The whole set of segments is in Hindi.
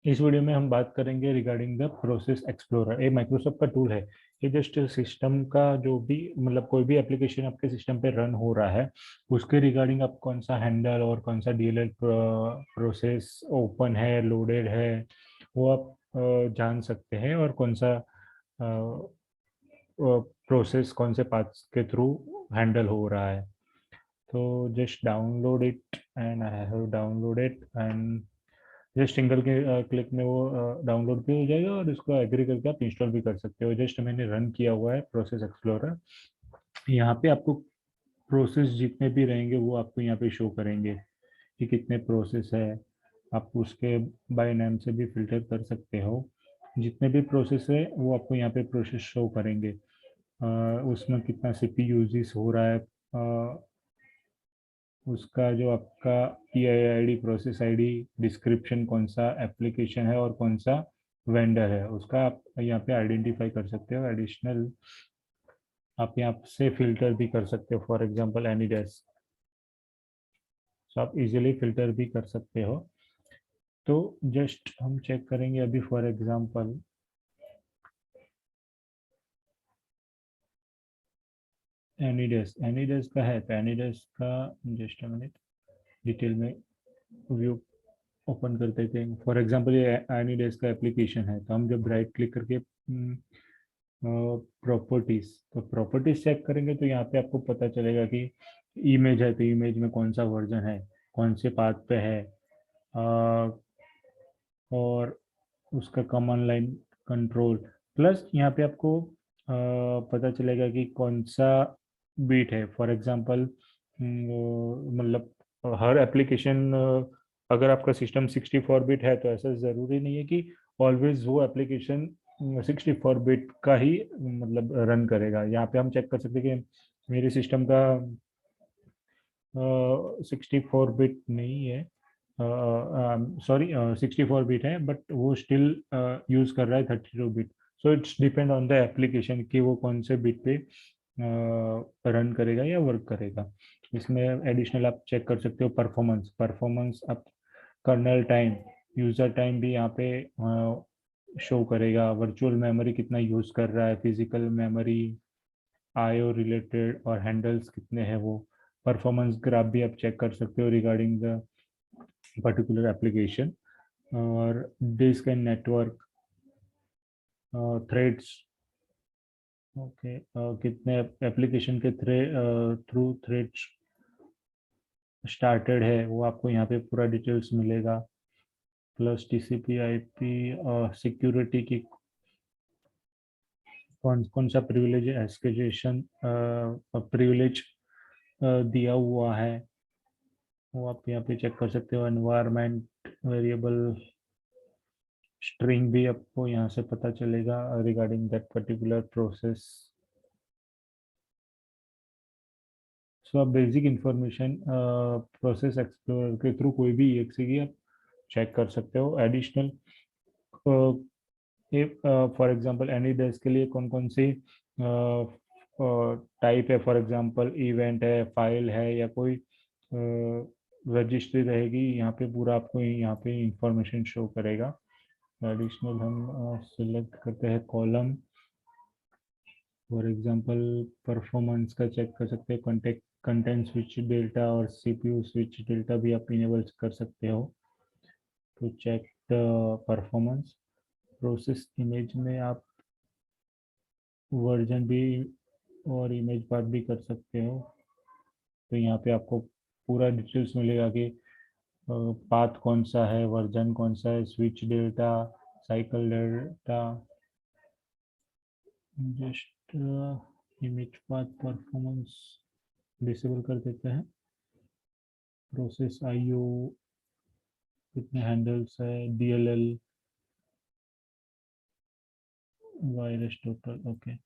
इस वीडियो में हम बात करेंगे रिगार्डिंग द प्रोसेस एक्सप्लोरर। ये माइक्रोसॉफ्ट का टूल है। ये जस्ट सिस्टम का जो भी मतलब कोई भी एप्लीकेशन आपके सिस्टम पे रन हो रहा है उसके रिगार्डिंग आप कौन सा हैंडल और कौन सा डीएलएल प्रोसेस ओपन है, लोडेड है, वो आप जान सकते हैं। और कौन सा प्रोसेस कौन से पाथ्स के थ्रू हैंडल हो रहा है। तो just download it and I have downloaded and just single के क्लिक में वो डाउनलोड भी हो जाएगा और इसको एग्री करके आप इंस्टॉल भी कर सकते हो। जस्ट मैंने रन किया हुआ है प्रोसेस एक्सप्लोरर। यहाँ पे आपको प्रोसेस जितने भी रहेंगे वो आपको यहाँ पे शो करेंगे कि कितने प्रोसेस है। आप उसके बाय नेम से भी फिल्टर कर सकते हो। जितने भी प्रोसेस है वो आपको यहाँ पे प्रोसेस शो करेंगे। उसमें कितना सीपी यूजेस हो रहा है, उसका जो आपका PIID प्रोसेस आईडी, डिस्क्रिप्शन, कौन सा एप्लीकेशन है और कौन सा वेंडर है, उसका आप यहाँ पे आइडेंटिफाई कर सकते हो। एडिशनल आप यहाँ से फिल्टर भी कर सकते हो, फॉर एग्जांपल एनीडेस्क। सो आप इजीली फिल्टर भी कर सकते हो। तो जस्ट हम चेक करेंगे अभी फॉर एग्जांपल एनीडेस्क का है। तो एनीडेस्क का जस्ट मिनट डिटेल में व्यू ओपन कर देते हैं। फॉर एग्जांपल ये एनीडेस्क का एप्लीकेशन है, तो हम जब राइट क्लिक करके प्रॉपर्टीज, तो प्रॉपर्टीज चेक करेंगे तो यहाँ पे आपको पता चलेगा कि इमेज है तो इमेज में कौन सा वर्जन है, कौन से पाथ पे है, और उसका कमांड लाइन कंट्रोल। प्लस यहाँ पे आपको पता चलेगा कि कौन सा बीट है। फॉर एग्जांपल मतलब हर एप्लीकेशन, अगर आपका सिस्टम 64 बिट है तो ऐसा ज़रूरी नहीं है कि ऑलवेज वो एप्लीकेशन 64 बिट का ही मतलब रन करेगा। यहाँ पे हम चेक कर सकते हैं कि मेरे सिस्टम का 64 बिट नहीं है, सॉरी 64 बिट है, बट वो स्टिल यूज कर रहा है 32 bit. So it's depend on the application कि वो कौन से बिट पे रन करेगा या वर्क करेगा। इसमें एडिशनल आप चेक कर सकते हो परफॉर्मेंस। परफॉर्मेंस आप कर्नल टाइम, यूजर टाइम भी यहाँ पे शो करेगा। वर्चुअल मेमोरी कितना यूज कर रहा है, फिजिकल मेमोरी, आईओ रिलेटेड और हैंडल्स कितने हैं वो। परफॉर्मेंस ग्राफ भी आप चेक कर सकते हो रिगार्डिंग द पर्टिकुलर एप्लीकेशन। और disk and network, threads, okay, कितने एप्लीकेशन के थ्रू थ्रेड्स स्टार्टेड है वो आपको यहाँ पे पूरा डिटेल्स मिलेगा। प्लस TCP IP सिक्योरिटी की कौन कौन सा प्रिविलेज एस्केलेशन प्रिविलेज दिया हुआ है वो आप यहाँ पे चेक कर सकते हो। एनवायरनमेंट वेरिएबल स्ट्रिंग भी आपको यहाँ से पता चलेगा रिगार्डिंग दैट पर्टिकुलर प्रोसेस। सो आप बेसिक इंफॉर्मेशन प्रोसेस एक्सप्लोरर के थ्रू कोई भी EXE की आप चेक कर सकते हो। Additional for example any desk के लिए कौन कौन सी टाइप है, फॉर एग्जांपल इवेंट है, फाइल है, या कोई रजिस्ट्री रहेगी, यहाँ पे पूरा आपको यहाँ पे इंफॉर्मेशन शो करेगा। एडिशनल हम सिलेक्ट करते हैं कॉलम। फॉर एग्जांपल परफॉर्मेंस का चेक कर सकते हैं, कंटेंट कंटेंट स्विच डेल्टा और CPU स्विच डेल्टा भी आप इनेबल कर सकते हो to check the performance. Process image में आप वर्जन भी और इमेज पाथ भी कर सकते हो। तो यहाँ पे आपको पूरा डिटेल्स मिलेगा कि पाथ कौन सा है, वर्जन कौन सा है, switch data, cycle data. Just image path performance disable कर देते हैं। प्रोसेस IO, कितने हैंडल्स है, DLL, virus total, okay.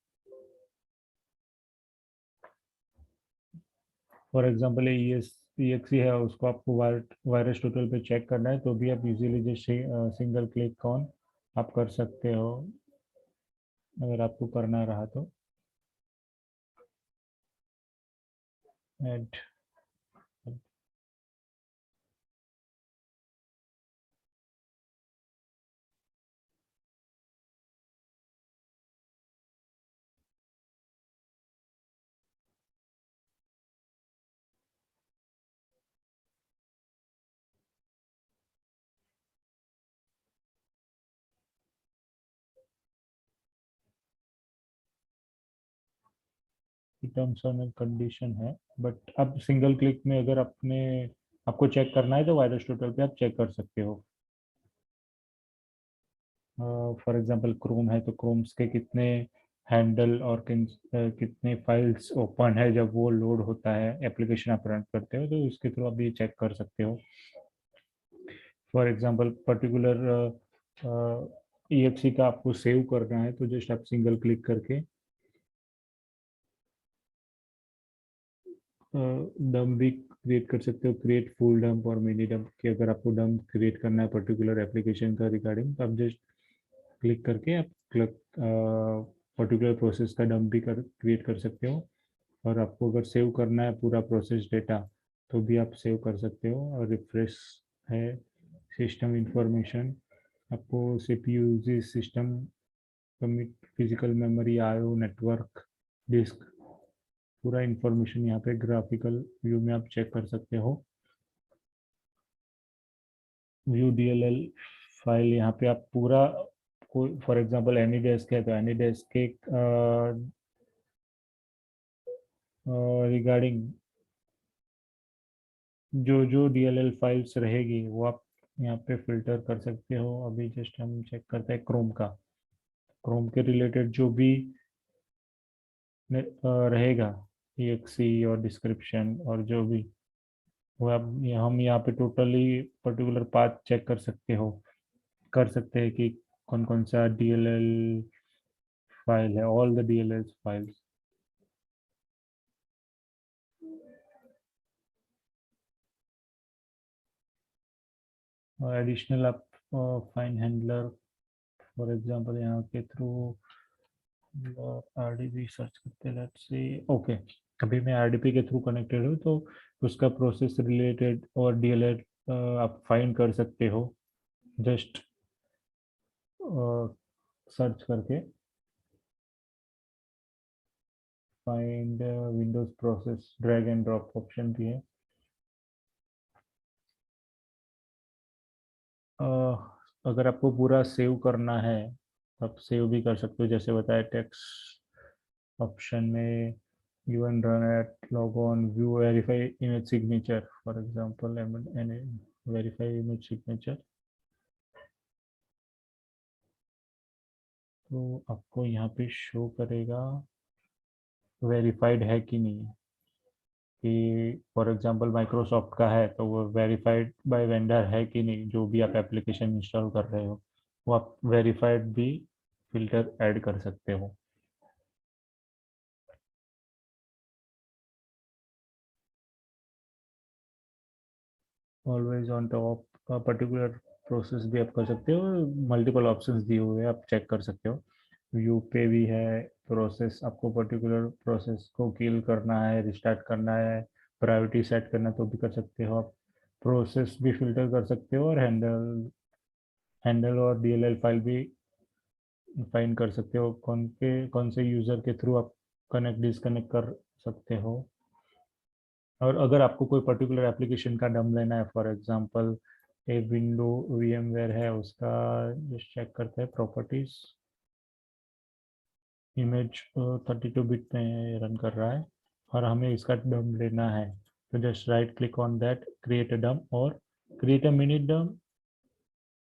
For example EXE है, उसको आपको वायरस टोटल पे चेक करना है तो भी आप easily just single click on आप कर सकते हो अगर आपको करना रहा तो। एड टर्म्स एंड कंडीशन है, बट अब सिंगल क्लिक में अगर आपको चेक करना है तो वायरस टोटल पे आप चेक कर सकते हो। फॉर एग्जांपल क्रोम है तो क्रोम्स के कितने हैंडल और कितने फाइल्स ओपन है जब वो लोड होता है, एप्लीकेशन आप रन करते हो तो उसके थ्रू आप ये चेक कर सकते हो। फॉर एग्जांपल पर्टिकुलर EXE का आपको सेव करना है तो जस्ट आप सिंगल क्लिक करके डम्प भी क्रिएट कर सकते हो, क्रिएट फुल डंप और मिनी डंप कि अगर आपको डंप क्रिएट करना है पर्टिकुलर एप्लीकेशन का रिगार्डिंग तो आप जस्ट क्लिक करके आप पर्टिकुलर प्रोसेस का डंप भी क्रिएट कर सकते हो। और आपको अगर सेव करना है पूरा प्रोसेस डेटा तो भी आप सेव कर सकते हो। और रिफ्रेश है, सिस्टम इंफॉर्मेशन, आपको CPU usage, system commit, physical memory, IO, network, disk, पूरा इंफॉर्मेशन यहाँ पे ग्राफिकल व्यू में आप चेक कर सकते हो। व्यू DLL फाइल, यहाँ पे आप पूरा कोई फॉर एग्जांपल एनीडेस्क है तो एनीडेस्क के रिगार्डिंग जो जो DLL फाइल्स रहेगी वो आप यहाँ पे फिल्टर कर सकते हो। अभी जस्ट हम चेक करते हैं क्रोम का, क्रोम के रिलेटेड जो भी रहेगा EXE और डिस्क्रिप्शन और जो भी वो आप हम यहाँ पे टोटली पर्टिकुलर पाथ चेक कर सकते हैं कि कौन कौन सा DLL फाइल है, ऑल द DLL फाइल्स। और एडिशनल आप फाइन हैंडलर फॉर एग्जांपल यहाँ के थ्रू RDP सर्च करते हैं, लेट्स सी। ओके, अभी मैं RDP के थ्रू कनेक्टेड हूँ तो उसका प्रोसेस रिलेटेड और DLL आप फाइंड कर सकते हो जस्ट सर्च करके। Find Windows process, drag and drop option भी है। अगर आपको पूरा सेव करना है तो आप सेव भी कर सकते हो, जैसे बताया टेक्स्ट ऑप्शन में even run at log on view verify image signature, for example and verify image signature। तो आपको यहाँ पे शो करेगा वेरीफाइड है कि नहीं, कि फॉर एग्जांपल माइक्रोसॉफ्ट का है तो वो वेरीफाइड बाय वेंडर है कि नहीं, जो भी आप एप्लीकेशन इंस्टॉल कर रहे हो वो आप वेरीफाइड भी फिल्टर ऐड कर सकते हो। ऑलवेज ऑन टॉप का पर्टिकुलर प्रोसेस भी आप कर सकते हो, मल्टीपल ऑप्शंस दिए हुए हैं आप चेक कर सकते हो। व्यू पे भी है प्रोसेस, आपको पर्टिकुलर प्रोसेस को किल करना है, रिस्टार्ट करना है, प्रायोरिटी सेट करना तो भी कर सकते हो आप। प्रोसेस भी फिल्टर कर सकते हो और हैंडल और DLL फाइल भी फाइंड कर सकते हो, कौन से यूज़र के थ्रू आप कनेक्ट डिसकनेक्ट कर सकते हो। और अगर आपको कोई पर्टिकुलर एप्लीकेशन का डम लेना है, फॉर एग्जांपल एक विंडो VMware है उसका, जस्ट चेक करते हैं प्रॉपर्टीज, इमेज 32 बिट में रन कर रहा है और हमें इसका डम लेना है तो just right click on that, create a डम और क्रिएट अ मिनी डम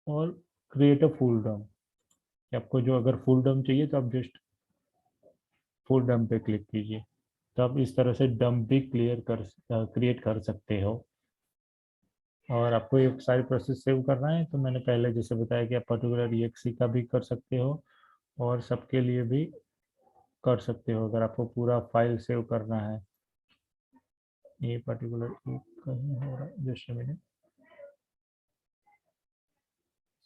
और क्रिएट अ फुल डम। आपको जो अगर फुल डम चाहिए तो आप जस्ट फुल डम पे क्लिक कीजिए। तो आप इस तरह से डम भी क्रिएट कर सकते हो। और आपको ये सारी प्रोसेस सेव करना है तो मैंने पहले जैसे बताया कि आप पर्टिकुलर EXE का भी कर सकते हो और सबके लिए भी कर सकते हो अगर आपको पूरा फाइल सेव करना है। ये पर्टिकुलर एक कहीं हो रहा है, just minute,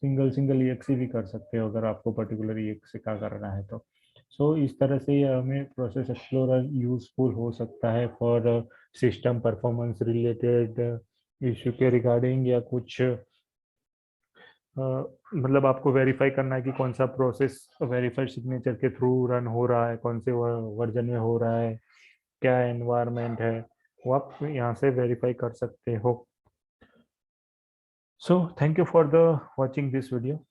single single EXE भी कर सकते हो अगर आपको पर्टिकुलर EXE का करना है तो। सो इस तरह से ये हमें प्रोसेस एक्सप्लोरर यूजफुल हो सकता है for system performance related issue के रिगार्डिंग, या कुछ मतलब आपको वेरीफाई करना है कि कौन सा प्रोसेस वेरीफाइड सिग्नेचर के थ्रू रन हो रहा है, कौन से वर्जन में हो रहा है, क्या एनवायरनमेंट है, वो आप यहाँ से वेरीफाई कर सकते हो। So thank you for the watching this video.